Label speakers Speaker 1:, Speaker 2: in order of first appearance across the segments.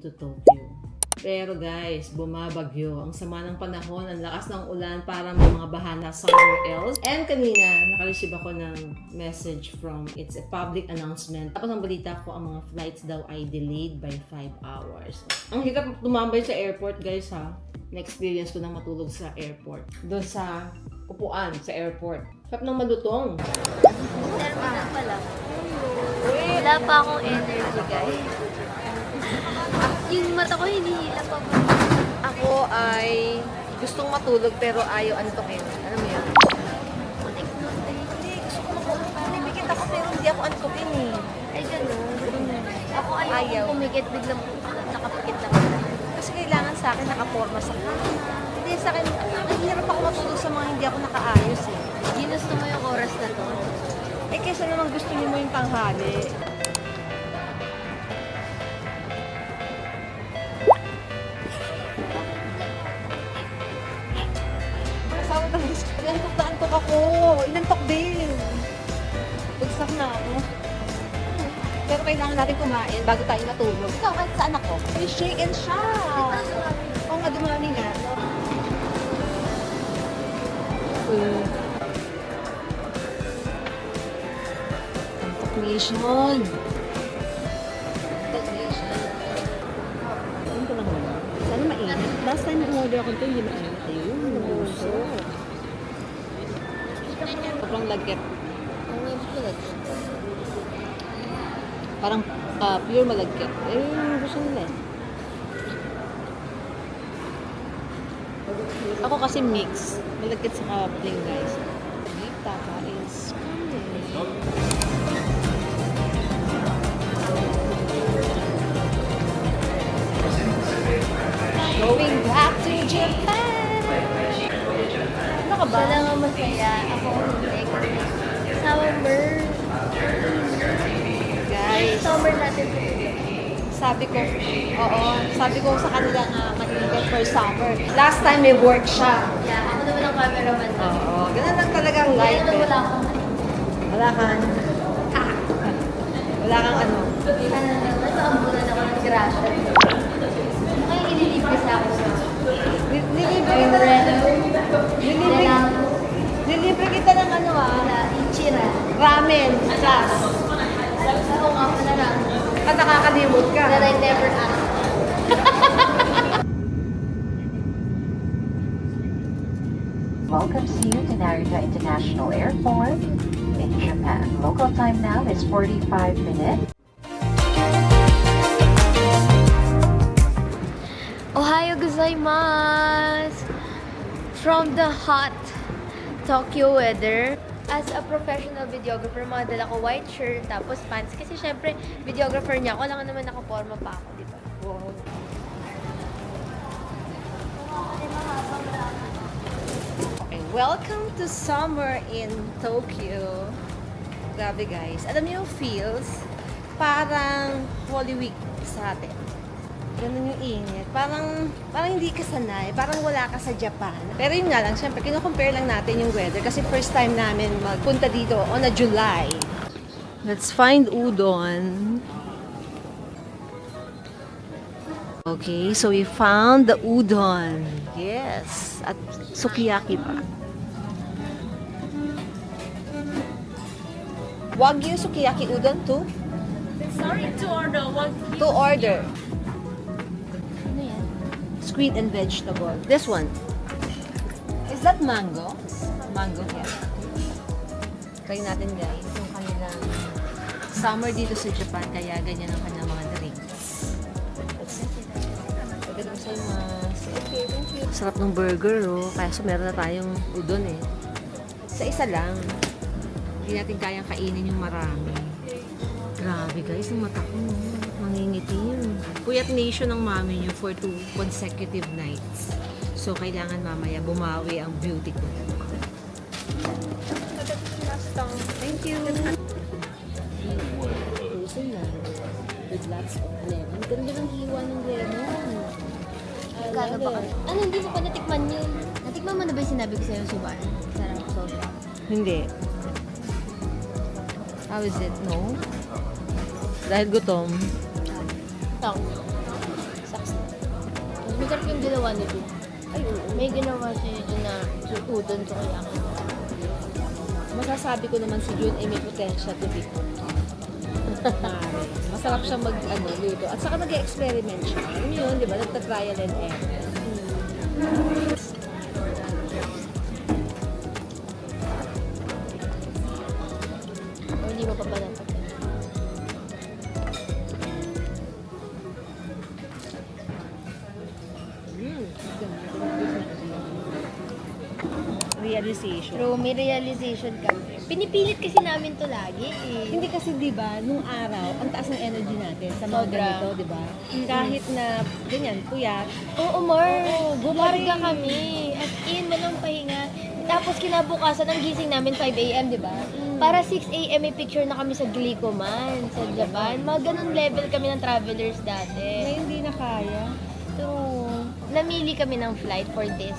Speaker 1: to Tokyo. Pero guys, bumabagyo. Ang sama ng panahon, ang lakas ng ulan, parang may mga bahana somewhere else. And kanina, nakareceive ako ng message from, it's a public announcement. Tapos ang balita ko, ang mga flights daw ay delayed by 5 hours. Ang hirap tumambay sa airport guys ha. Na-experience ko na matulog sa airport. Doon sa upuan sa airport. Sarap ng malutong.
Speaker 2: Terminal pa lang. Wala pa akong energy, guys. Yung mata ko hinihila pa ba?
Speaker 3: Ako ay gustong matulog pero ayaw antukin. Alam mo yun? Hindi, gusto ko matulog. Pinipikit ako pero hindi ako antukin eh.
Speaker 2: Ay, gano'n. Ako ayaw
Speaker 3: Ayaw.
Speaker 2: kumikit, biglang nakapikit lang.
Speaker 3: Kasi kailangan sa akin nakaporma sa kanya. Hindi sa akin, nahihirap ako matulog sa mga hindi ako nakaayos eh.
Speaker 2: Ginusto mo yung oras na to.
Speaker 3: Eh kesa naman gusto niyo mo yung tanghali. Kasama tayo. Inantok ako. Inantok din. Bagsak na ako. Pero kailangan natin kumain bago tayo matulog. Ikaw, kahit saan ako? May shake and shout. Oo nga, dumami nga. Antok nation. Ayun ko lang naman. Sana mainit. Last time umorder ako ito, hindi mainit. Ayun, nabuso. Sobrang lagkit. Parang pure malagkit. Eh, yung gusto nila eh. Ako kasi mix. Malagkit sa plain guys. Tapa is going back to Japan! Ano ka ba?
Speaker 2: Siya lang ang masaya. Ako hindi. Summer.
Speaker 3: Guys,
Speaker 2: Summer natin.
Speaker 3: sabi ko sa kanila nga mag-invent for summer. Last time may work siya.
Speaker 2: Yeah, ako naman ang cameraman na.
Speaker 3: Oo, ganun lang talaga ang
Speaker 2: Kaya
Speaker 3: life
Speaker 2: naman
Speaker 3: eh.
Speaker 2: wala akong
Speaker 3: Wala kang, wala kang ano.
Speaker 2: nasa-ambunan ako ng grasya. Kaya ililibre sa ako sa
Speaker 3: Nilibre kita nilibre kita ng ano
Speaker 2: Ichira.
Speaker 3: ramen class.
Speaker 2: Oo nga pala lang.
Speaker 3: At nakakalimot ka.
Speaker 2: That I never asked.
Speaker 4: Welcomes you to Narita International Airport in Japan. Local time now is 45 minutes.
Speaker 2: Ohayo gozaimasu! From the hot Tokyo weather, as a professional videographer, mga dala ko white shirt, tapos pants. Kasi syempre, videographer niya ako, lang naman nakaporma pa ako, di ba?
Speaker 3: Wow. Okay, welcome to summer in Tokyo. Grabe guys. Alam niyo yung feels? Parang Holy Week sa atin. Ganun yung init. Parang hindi ka sanay. Parang wala ka sa Japan. Pero yun nga lang, syempre, kino-compare lang natin yung weather kasi first time namin magpunta dito on a July. Let's find udon. Okay, so we found the udon. Yes. At sukiyaki pa. Wagyu sukiyaki udon too?
Speaker 5: Sorry to order one.
Speaker 3: To order.
Speaker 2: Ano yan?
Speaker 3: Squid and vegetable. This one. Is that mango? Mango here. Try natin guys. Yung kanilang summer dito sa Japan, kaya ganyan ang kanilang mga drinks. Okay, thank you. Sarap ng burger, oh. Kaya so meron na tayong udon eh. Sa isa lang. Hindi natin kayang kainin yung marami. Grabe guys, yung mata ko. Mangingitim. Puyat nation ang mami niyo for 2 consecutive nights. So, kailangan mamaya bumawi ang beauty ko. Thank you. Frozen na. With lots of lemon. Ganda ng hiwa ng lemon.
Speaker 2: Gano'n ba kami? Ano, hindi mo pa natikman yun? Natikman mo na ba yung sinabi ko sa'yo, Subar? Sarap, sobra.
Speaker 3: Hindi. How is it? No? Dahil gutom.
Speaker 2: Ito. Masarap yung ginawa ni Jun.
Speaker 3: Ay, oo.
Speaker 2: May ginawa si Jun na udon sa kaya.
Speaker 3: Masasabi ko naman si Jun ay may potential to be cook. Mare. Masarap siya luto. At saka nag-experiment siya. Yun, di ba? Nagta-trial and error.
Speaker 2: O hindi mo pa ba natin?
Speaker 3: Realization.
Speaker 2: Pero may realization kami. Pinipilit kasi namin to lagi eh.
Speaker 3: Hindi kasi, di ba, nung araw, ang taas ng energy natin sa mga
Speaker 2: Sobra.
Speaker 3: ganito, di ba? Kahit na, ganyan, puyat.
Speaker 2: Oo, Mar.
Speaker 3: Oo, gumaling.
Speaker 2: Larga kami. As in, walang pahinga. Tapos kinabukasan, ang gising namin 5 a.m., di ba? Para 6 a.m. may picture na kami sa Glicoman, sa Japan. Mga ganun level kami ng travelers dati.
Speaker 3: Ngayon, hindi na kaya.
Speaker 2: True. Namili kami ng flight for this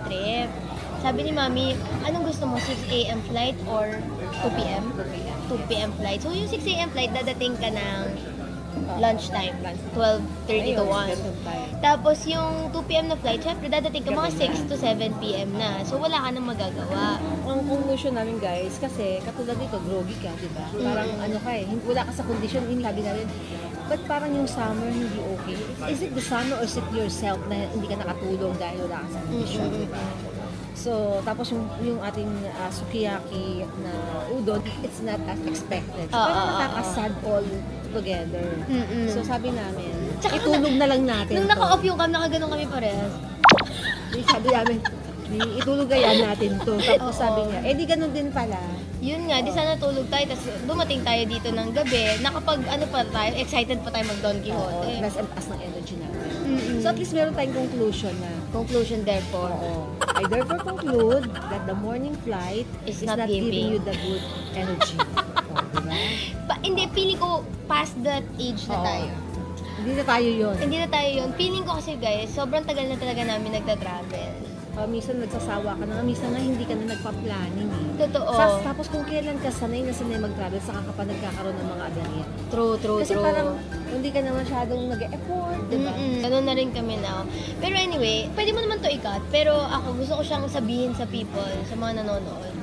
Speaker 2: trip. Sabi ni Mami, anong gusto mo? 6 a.m. flight or 2 p.m.? 2 p.m. flight. So yung 6 a.m. flight, dadating ka ng lunchtime. 12:30 to 1. Tapos yung 2 p.m. na flight, syempre dadating ka mga 6 to 7 p.m. na. So wala ka nang magagawa.
Speaker 3: Ang conclusion namin, guys, kasi katulad dito, groggy ka, di ba? Parang ka wala ka sa condition, sabi namin, but parang yung summer hindi okay. Is it the summer or is it yourself na hindi ka nakatulog dahil wala ka sa condition, di ba? So, tapos yung ating sukiyaki na udon, it's not as expected. So, parang nakakasad all together. So, sabi namin,
Speaker 2: Tsaka
Speaker 3: itulog na lang natin
Speaker 2: Nung
Speaker 3: to.
Speaker 2: naka-off yung cam, nakaganon kami parehas.
Speaker 3: Sabi namin, itulog kaya natin to. Tapos sabi niya, di ganun din pala.
Speaker 2: Yun nga, di sana tulog tayo, tapos dumating tayo dito ng gabi, nakapag pa tayo, excited pa tayo mag Don Quixote.
Speaker 3: Mas ang taas ng energy natin. So, at least meron tayong conclusion na,
Speaker 2: Conclusion therefore,
Speaker 3: I therefore conclude that the morning flight
Speaker 2: Is
Speaker 3: is
Speaker 2: not
Speaker 3: not
Speaker 2: giving.
Speaker 3: giving you the good energy. Diba?
Speaker 2: hindi, feeling ko past that age na
Speaker 3: Oo.
Speaker 2: tayo.
Speaker 3: Hindi na tayo yun.
Speaker 2: Hindi na tayo yun. Feeling ko kasi guys, sobrang tagal na talaga namin nagta-travel.
Speaker 3: Minsan nagsasawa ka na, minsan nga hindi ka na nagpa-planning eh.
Speaker 2: Totoo.
Speaker 3: Tapos kung kailan ka sanay mag-travel, saka ka pa nagkakaroon ng mga aberya.
Speaker 2: True.
Speaker 3: Kasi parang hindi ka na masyadong nag-effort, diba?
Speaker 2: Ganun na rin kami now. Pero anyway, pwede mo naman to i-cut. Pero ako, gusto ko siyang sabihin sa people, sa mga nanonood.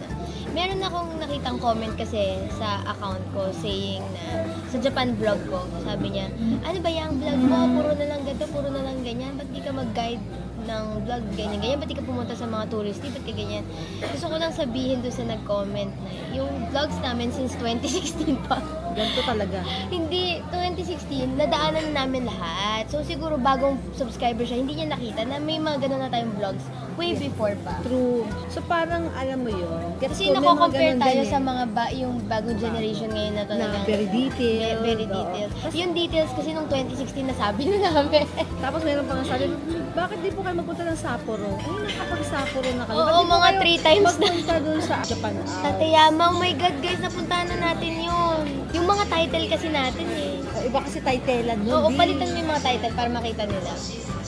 Speaker 2: Meron akong nakitang comment kasi sa account ko saying na sa Japan vlog ko, sabi niya, ano ba yung vlog mo? Puro na lang ganito, puro na lang ganyan. Ba't di ka mag-guide ng vlog, ganyan? Ba't di ka pumunta sa mga touristy? Ba't di ganyan? Gusto ko lang sabihin doon sa nag-comment na yung vlogs namin since 2016 pa.
Speaker 3: Ganito talaga.
Speaker 2: Hindi, 2016, nadaanan na namin lahat. So siguro bagong subscriber siya, hindi niya nakita na may mga ganun na tayong vlogs way before pa.
Speaker 3: True. So parang alam mo yun. Gets
Speaker 2: Kasi
Speaker 3: ko, may mga
Speaker 2: nako-compare
Speaker 3: ganun
Speaker 2: tayo
Speaker 3: din
Speaker 2: sa
Speaker 3: eh.
Speaker 2: mga yung bagong generation ngayon na
Speaker 3: Na
Speaker 2: talaga.
Speaker 3: very detailed.
Speaker 2: Very detailed. Yung details kasi nung 2016 nasabi na namin.
Speaker 3: Tapos meron pa nga sabi, bakit di po kayo magpunta ng Sapporo? Ay, nakapag-Sapporo na kayo.
Speaker 2: Oo,
Speaker 3: Ba't di po
Speaker 2: mga
Speaker 3: kayo
Speaker 2: 3 times na.
Speaker 3: magpunta dun sa Japan
Speaker 2: Sa Teyama, oh my God guys, napuntahan na natin yun. Yung mga title kasi natin eh.
Speaker 3: Iba kasi titelan nun.
Speaker 2: Oo,
Speaker 3: di.
Speaker 2: palitan mo yung mga title para makita nila.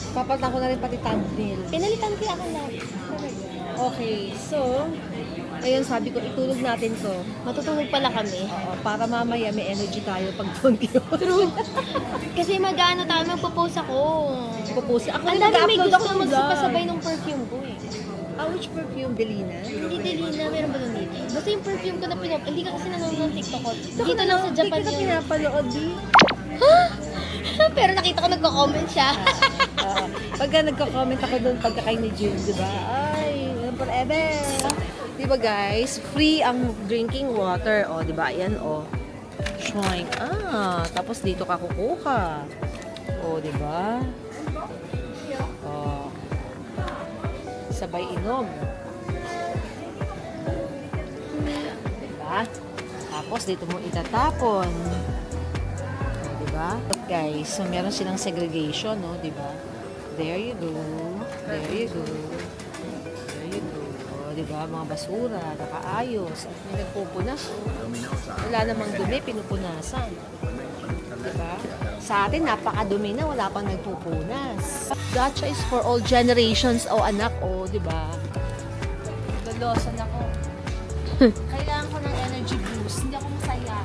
Speaker 3: Papalitan ko na rin pati thumbnail.
Speaker 2: Pinalitan ko yung lahat.
Speaker 3: Okay, so, ayun sabi ko, itulog natin to.
Speaker 2: Matutulog pala kami.
Speaker 3: Oo, para mamaya may energy tayo pag Tokyo.
Speaker 2: True. Kasi mag-ano tayo, magpo-post ako.
Speaker 3: Pupusi. Ako
Speaker 2: Ang
Speaker 3: rin
Speaker 2: dami may
Speaker 3: mag-upload
Speaker 2: gusto
Speaker 3: ako ng
Speaker 2: magpasabay
Speaker 3: vlog.
Speaker 2: ng perfume ko eh.
Speaker 3: Which perfume? Delina?
Speaker 2: Hindi Delina, meron ba doon dito? Basta yung perfume ko na hindi ka kasi nanonood ng TikTok ko. Dito lang sa Japan
Speaker 3: Hindi ka
Speaker 2: yun.
Speaker 3: pinapanood, di?
Speaker 2: Pero nakita ko nagko-comment siya.
Speaker 3: Pagka nagko-comment ako doon, pagka kay ni June, di ba? Ay, forever. Di ba guys, free ang drinking water. O, di ba? Ayan, o. Shoing. Tapos dito ka kukuha. O, di ba? O. Sabay inom. Diba? Tapos dito mo itatapon. O, diba? Guys, so meron silang segregation, no? Diba? There you go. There you go. There you go. O, diba? Mga basura, nakaayos. At may nagpupunas. Wala namang dumi, pinupunasan. Diba? Sa atin, napakadumi na, wala pang nagpupunas. Gacha is for all generations, o anak, o, diba? Lolosan ako. Kailangan ko ng energy boost. Hindi ako masaya.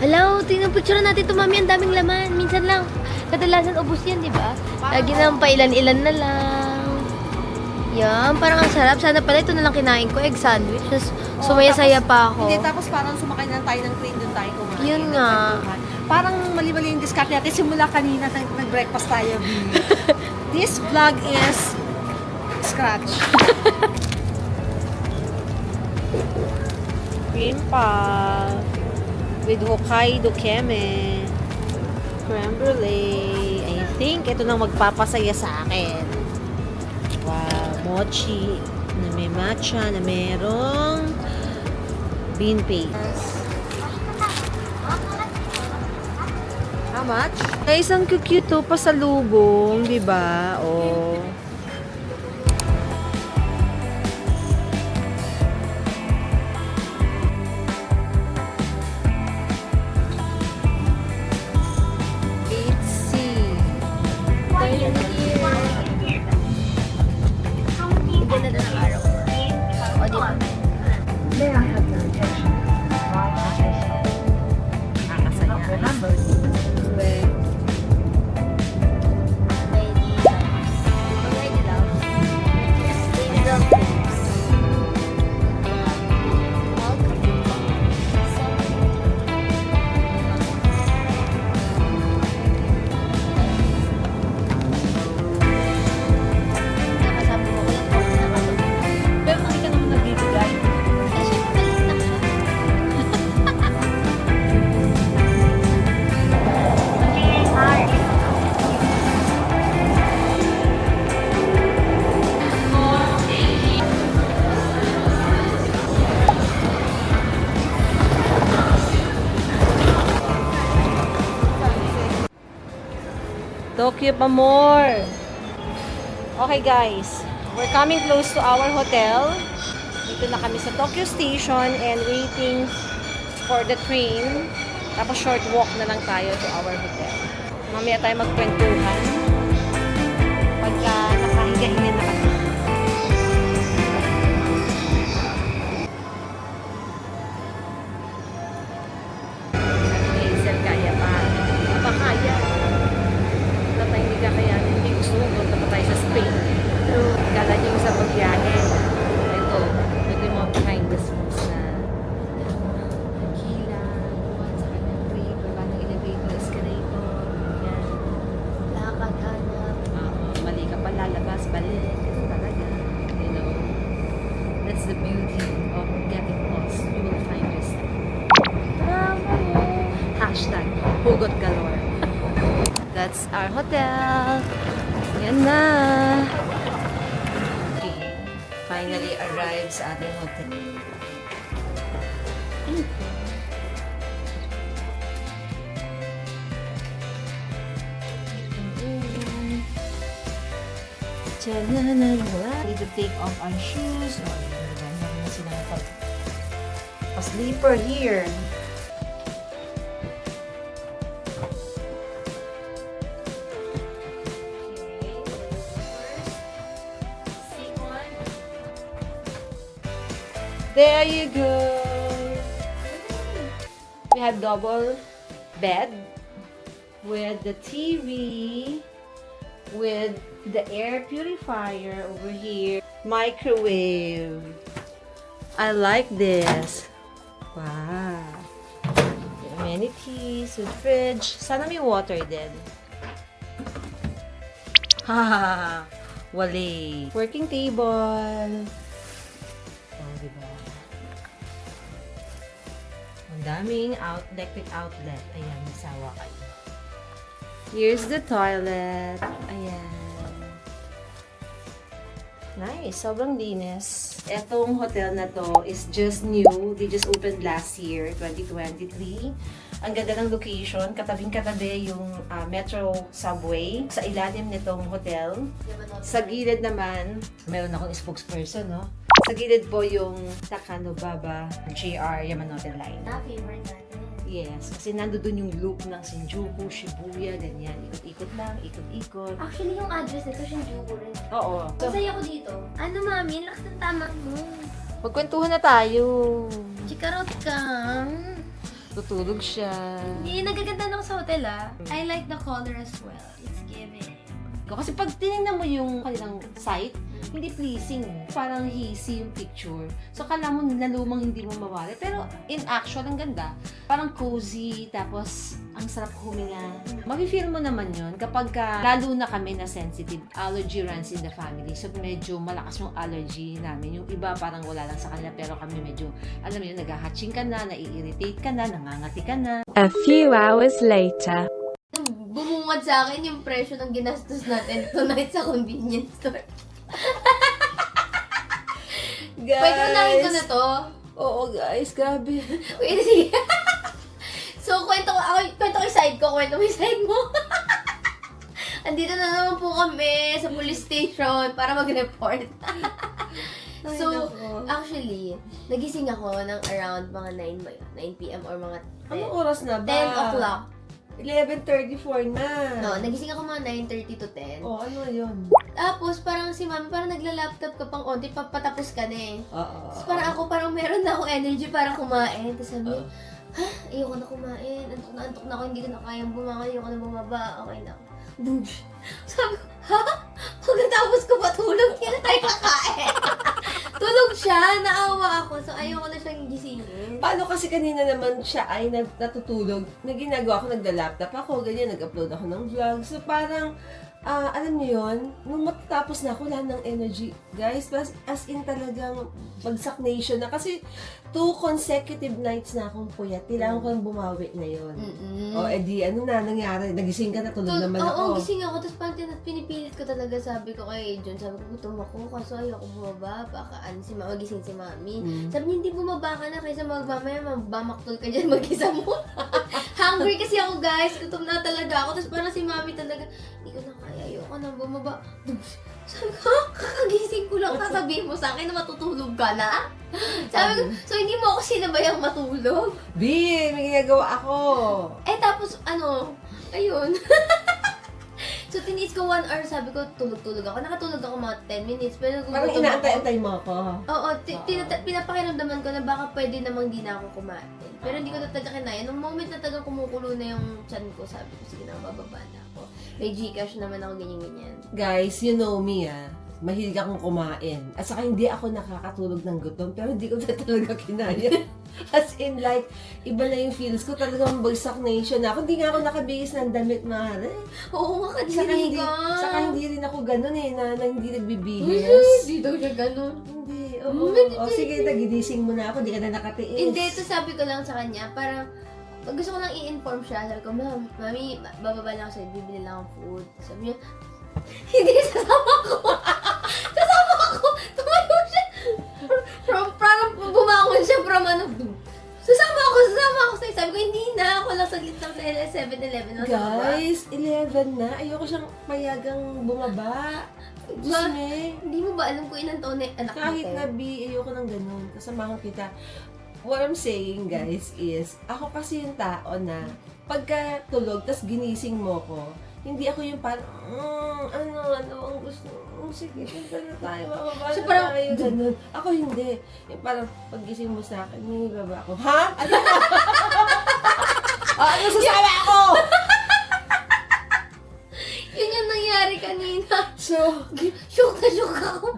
Speaker 2: Hello, tingnan picture natin ito, mami. Ang daming laman. Minsan lang. Kadalasan ubos yan, di ba? Lagi nang pailan-ilan na lang. Yan, parang ang sarap. Sana pala ito na lang kinain ko, egg sandwich. Tapos sumaya-saya pa ako.
Speaker 3: Hindi, tapos parang sumakay na tayo ng train doon tayo kumain.
Speaker 2: Yun nga.
Speaker 3: Parang mali-mali yung discard natin. Simula kanina, nag-breakfast tayo. This vlog is scratch. Cream puff with Hokkaido Keme. Creme brulee. I think ito nang magpapasaya sa akin. Wow, mochi na may matcha na merong bean paste. How much? Guys, ang cute to pasalubong, di ba? Oh. Tokyo pa more. Okay guys, we're coming close to our hotel. Dito na kami sa Tokyo Station and waiting for the train. Tapos short walk na lang tayo to our hotel. Mamaya tayo magkwentuhan. Pagka nakahiga-hinga na kami. Sir, kaya pa. Kaya. Tayo hindi kakayanin. Hindi gusto mo, punta pa tayo sa Spain. True. Kala niyo sa pagbiyahe. Ito yung mga behind the scenes na hila, buwan sa kanyang trip, baba ng elevator, escalator, yan.
Speaker 2: Lakad, hanap.
Speaker 3: Mali ka pa, lalabas, balik. Ito talaga. You know, that's the beauty of getting lost. You will find yourself.
Speaker 2: Bravo!
Speaker 3: Hashtag, hugot galore. That's our hotel. Yan na. Okay. Finally arrived sa ating hotel. Need to take off our shoes. Meron na silang pa-sleeper here. There you go. We have double bed with the TV, with the air purifier over here, microwave. I like this. Wow. Amenities with fridge. Sana may water din. Haha. Wali. Working table. Oh, diba? Ang daming electric outlet. Ayan, nasawa kayo. Here's the toilet. Ayan. Nice. Sobrang linis. Etong hotel na to is just new. They just opened last year, 2023. Ang ganda ng location. Katabing-katabi yung metro subway. Sa ilalim nitong hotel. Sa gilid naman, meron akong spokesperson, no? Sa gilid po yung Takanobaba JR Yamanote Line.
Speaker 2: Favorite natin.
Speaker 3: Yes, kasi nandoon yung loop ng Shinjuku, Shibuya, ganyan. Ikot-ikot lang, ikot-ikot.
Speaker 2: Actually, yung address nito, Shinjuku rin.
Speaker 3: Oo. So,
Speaker 2: Masaya ko dito. Ano, mami? Lakas ng tama mo.
Speaker 3: magkwentuhan na tayo.
Speaker 2: Chikarot ka.
Speaker 1: tutulog siya.
Speaker 2: Hindi, nagaganda lang sa hotel I like the color as well. It's giving.
Speaker 1: Kasi pag tinignan mo yung kanilang site, hindi pleasing. Parang hazy yung picture. So, kala mo nalumang hindi mo mawari. Pero, in actual, ang ganda. Parang cozy, tapos, ang sarap huminga. Mafe-feel mo naman yun kapag lalo na kami na sensitive. Allergy runs in the family. So, medyo malakas yung allergy namin. Yung iba parang wala lang sa kanila, pero kami medyo, alam mo yun, nag-hatching ka na, nai-irritate ka na, nangangati ka na.
Speaker 6: A few hours later.
Speaker 2: Bumungad sa akin yung presyo ng ginastos natin tonight sa convenience store.
Speaker 1: Guys!
Speaker 2: Pwede unahin ko na to.
Speaker 1: Oo, guys. Grabe.
Speaker 2: Wait, sige. So, kwento ko yung side ko, kwento mo yung side mo. Andito na naman po kami sa police station para mag-report. So, actually, nagising ako ng around mga 9 ba yun? 9 p.m. or mga 10.
Speaker 1: Anong oras na ba?
Speaker 2: 10 o'clock.
Speaker 1: 11:34 na.
Speaker 2: No, nagising ako mga 9:30 to 10.
Speaker 1: Oh, ano yun?
Speaker 2: Tapos, parang si mami, parang nagla-laptop ka pang onti, papatapos ka na eh.
Speaker 1: Oo.
Speaker 2: Tapos parang ako, parang meron na akong energy para kumain. Tapos sabi niya, ha? Ayoko na kumain. Antok na ako, hindi ko na kayang bumangon. Ayoko na bumaba. Okay na ako. Boobs. Sabi ko, ha? Pagkatapos ko matulog, hindi na tayo kakain. Tulog siya, naawa ako. So, ayoko na siyang gisingin.
Speaker 1: Paano kasi kanina naman siya ay natutulog, na ginagawa ko, nagda-laptop ako, ganyan, nag-upload ako ng vlog. So, parang, alam niyo yun, nung matatapos na ako, wala ng energy. Guys, as in talagang bagsak nation na. Kasi, 2 consecutive nights na akong puyat. Kailangan ko nang bumawi na yun. O, edi, ano na nangyari? Nagising ka na, tulog naman ako.
Speaker 2: Oo, gising ako. Tapos parang pinipilit ko talaga, sabi ko kay John, sabi ko, gutom ako, kaso ayoko bumaba. Baka si mama, gising si mami. Sabi niya, hindi bumaba ka na, kaysa mamaya, mabamaktol ka dyan, mag-isa mo. Hungry kasi ako, guys. Gutom na talaga ako. Tapos parang si mami talaga, hindi ko na kaya, ayoko na bumaba. Sabi ko, kakagising ko lang, sasabihin mo sa akin na matutulog ka na? Sabi ko, so hindi mo ako sinabayang matulog?
Speaker 1: B, may ginagawa ako.
Speaker 2: Eh tapos, ayun. So tiniis ko 1 hour, sabi ko, tulog-tulog ako. Nakatulog ako mga 10 minutes, pero
Speaker 1: Parang
Speaker 2: gugutom ako.
Speaker 1: inaantay-antay mo ako.
Speaker 2: Oo, pinapakiramdaman ko na baka pwede namang di na ako kumain. Pero hindi ko na talaga kinaya. Nung moment na talaga kumukulo na yung tiyan ko, sabi ko, sige na, bababa na ako. May Gcash naman ako, ganyan-ganyan.
Speaker 1: Guys, you know me mahilig akong kumain. At saka hindi ako nakakatulog ng gutom, pero hindi ko na talaga kinaya. As in like, iba na yung feels ko, talagang bagsak nation ako. Hindi nga ako nakabihis ng damit, mare.
Speaker 2: Oo,
Speaker 1: Saka
Speaker 2: makadiri
Speaker 1: hindi,
Speaker 2: ka.
Speaker 1: saka hindi rin ako ganun na hindi nagbibihis.
Speaker 2: Hindi daw siya ganun.
Speaker 1: Hindi, oo. O sige, nagigising mo na ako, hindi ka na nakatiis.
Speaker 2: Hindi, ito sabi ko lang sa kanya, parang, pag gusto ko lang i-inform siya, sabi ko, Mami, bababa lang ako sa'yo, bibili lang akong food. Sabi niya, hindi, sasama ko. Sasama ko. Tumayo siya. Parang bumangon siya from Sasama ako sa'yo. Sabi ko, hindi na. Ako lang saglit lang sa 7-Eleven.
Speaker 1: Guys, 11 na. Ayoko siyang payagang bumaba. Diyos
Speaker 2: Ma,
Speaker 1: me.
Speaker 2: hindi mo ba alam kung ilang taon na anak
Speaker 1: Kahit
Speaker 2: natin?
Speaker 1: na B, ayoko ng ganun. Kasamahan kita. What I'm saying, guys, is, ako kasi yung tao na, pagka tulog, tas ginising mo ko, hindi ako yung parang, ano ang gusto mo? Sige, punta na tayo, mababa
Speaker 2: So,
Speaker 1: na
Speaker 2: parang,
Speaker 1: tayo, ganun. Ako hindi. Yung parang, paggising mo sa akin, may baba ako. Ha? Ano? Ano sasabi ako?
Speaker 2: Yun yung nangyari kanina.
Speaker 1: So,
Speaker 2: Shook na shook ako.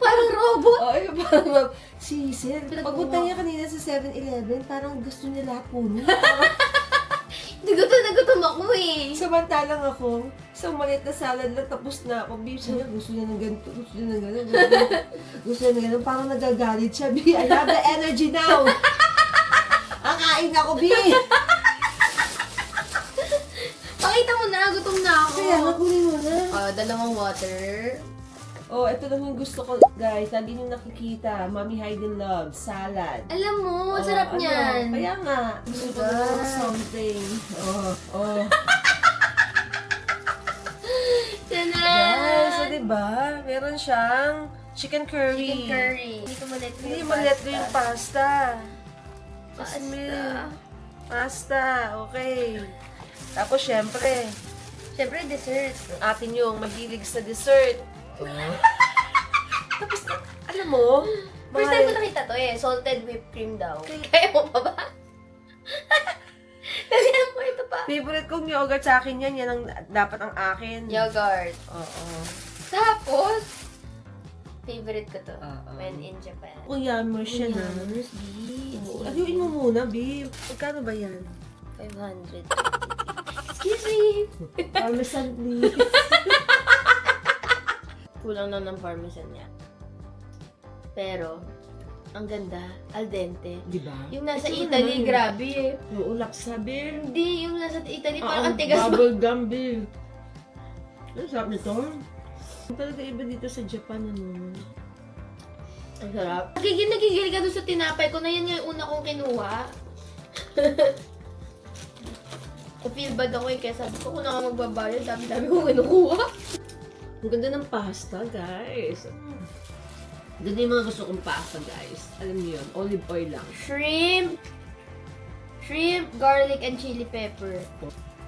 Speaker 2: Parang robot.
Speaker 1: yung parang, si Sir,
Speaker 2: Pinagbuha.
Speaker 1: pagpunta niya kanina sa 7-Eleven, parang gusto niya lahat puno.
Speaker 2: Nagutom ako eh.
Speaker 1: Samantalang ako, isang maliit na salad lang, tapos na ako. Babe, siya gusto niya ng ganito, gusto niya ng gano'n, gusto niya ng gano'n. Parang nagagalit siya, B. I have the energy now. Akain ako, B.
Speaker 2: Pakita mo na, gutom na ako.
Speaker 1: Kaya nga, kunin mo na.
Speaker 2: Dalawang water.
Speaker 1: Oh, ito lang yung gusto ko, guys. Lagi niyo nakikita. Mommy Hayden loves salad.
Speaker 2: Alam mo,
Speaker 1: Oh,
Speaker 2: sarap
Speaker 1: ano?
Speaker 2: niyan.
Speaker 1: Kaya nga. Gusto ko
Speaker 2: Diba?
Speaker 1: ng something. Oh.
Speaker 2: Tanan!
Speaker 1: Guys, so diba? Meron siyang chicken curry.
Speaker 2: Chicken curry. Hindi ko malet
Speaker 1: Hindi malet yung pasta.
Speaker 2: Pasta.
Speaker 1: Pasta, okay. Tapos, syempre,
Speaker 2: Siyempre, dessert.
Speaker 1: atin yung mahilig sa dessert. Tapos, alam mo,
Speaker 2: First time ko nakita to eh. Salted whipped cream daw. Kaya mo pa ba?
Speaker 3: Favorite kong yogurt sa akin yan. Yan ang dapat ang akin.
Speaker 2: Yogurt.
Speaker 3: Oo.
Speaker 2: Tapos, favorite ko to.
Speaker 3: Oo.
Speaker 2: When in Japan.
Speaker 3: Kuyamers siya na.
Speaker 2: Yumers, B.
Speaker 3: Ayuin mo muna, babe. Magkano ba yan?
Speaker 2: 500. Excuse me.
Speaker 3: Parmesan, please.
Speaker 2: Kulang na ng parmesan niya. Pero, ang ganda, al dente.
Speaker 3: Di ba?
Speaker 2: Yung nasa
Speaker 3: Ito
Speaker 2: Italy,
Speaker 3: naman.
Speaker 2: grabe eh.
Speaker 3: Oo, laksa, babe.
Speaker 2: Hindi, yung nasa Italy, parang ang tigas mo.
Speaker 3: Bubble gum, babe. Ano sarap nito? Talaga iba dito sa Japan, ano?
Speaker 2: Ang sarap. Nagigil ka doon sa tinapay ko na yan yung una kong kinuha. Na-feel bad ako eh, kaya sabi ko kung na nga magbabayad, dami-dami kong kinukuha.
Speaker 1: Ang ganda ng pasta, guys. Ganda yung mga gusto kong pasta, guys. Alam niyo yun, olive oil lang.
Speaker 2: Shrimp, garlic, and chili pepper.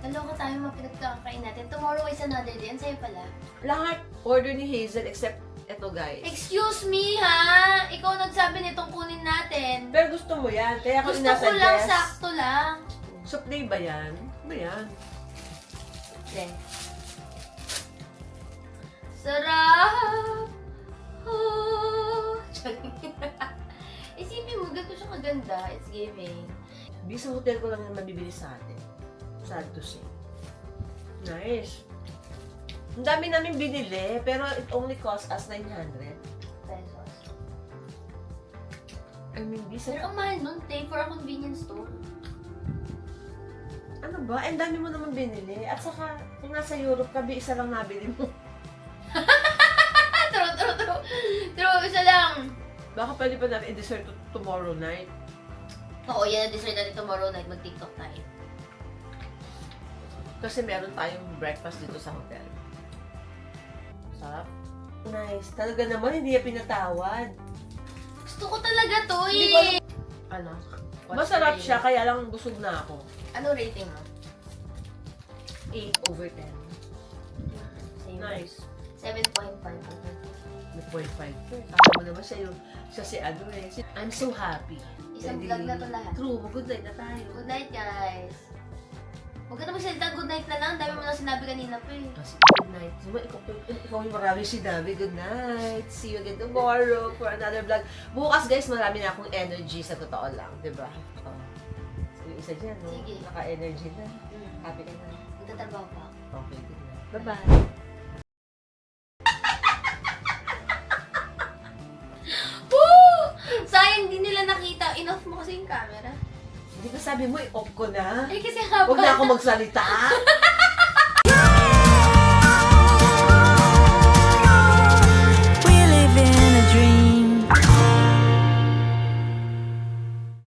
Speaker 2: Naloka tayo mga pinagkakain natin. Tomorrow is another day. Ang sayo pala.
Speaker 3: Lahat order ni Hazel except ito, guys.
Speaker 2: Excuse me ha! Ikaw nagsabi nitong kunin natin.
Speaker 3: Pero gusto mo yan. Kaya ako
Speaker 2: Gusto ko lang,
Speaker 3: inasuggest.
Speaker 2: sakto lang.
Speaker 3: Supply ba yan? Ano ba yan?
Speaker 2: Then, sarap! Oh. Isipin mo, ganito siya kaganda. It's giving.
Speaker 3: Di sa hotel ko lang yung mabibili sa atin. Sad to say. Nice. Ang dami namin binili, pero it only cost us 900.
Speaker 2: Pesos.
Speaker 3: I mean, di
Speaker 2: Pero
Speaker 3: sa...
Speaker 2: ang mahal nun, take for a convenience store.
Speaker 3: Ano ba? Ang dami mo naman binili. At saka, kung nasa Europe ka, isa lang nabili mo.
Speaker 2: True, isa lang.
Speaker 3: Baka pwede pa natin i-dessert tomorrow night.
Speaker 2: Oo, yan ang dessert natin tomorrow night. Mag-tiktok tayo.
Speaker 3: Kasi meron tayong breakfast dito sa hotel. Sarap. Nice. Talaga naman, hindi niya pinatawad.
Speaker 2: Gusto ko talaga to
Speaker 3: Hindi
Speaker 2: eh.
Speaker 3: Ano?
Speaker 2: What's
Speaker 3: Masarap
Speaker 2: the
Speaker 3: siya, kaya lang busog na ako.
Speaker 2: Ano rating mo?
Speaker 3: 8/10.
Speaker 2: Same.
Speaker 3: Nice.
Speaker 2: 7.5
Speaker 3: May 0.5. Tama mo naman siya yung, siya si ano eh. I'm so happy.
Speaker 2: Isang
Speaker 3: Hindi-
Speaker 2: vlog na to lahat.
Speaker 3: True, good night na tayo.
Speaker 2: Good night, guys. Huwag ka na magsalita, good night na lang. Dami mo na sinabi kanina pa eh.
Speaker 3: Kasi good night. Diba, ikaw yung maraming sinabi. Good night. See you again tomorrow for another vlog. Bukas guys, marami na akong energy sa totoo lang. Diba? Oh. So, yung isa dyan, no?
Speaker 2: Sige.
Speaker 3: Naka-energy na. Happy ka na.
Speaker 2: Magtatrabaho pa ako.
Speaker 3: Okay, good night. Bye-bye.
Speaker 2: Woo! Sayang, hindi nila nakita. Inoff mo kasi yung camera.
Speaker 3: Hindi ba sabi mo, i-off ko na?
Speaker 2: Ay, kasi haba.
Speaker 3: Huwag na ako magsalita.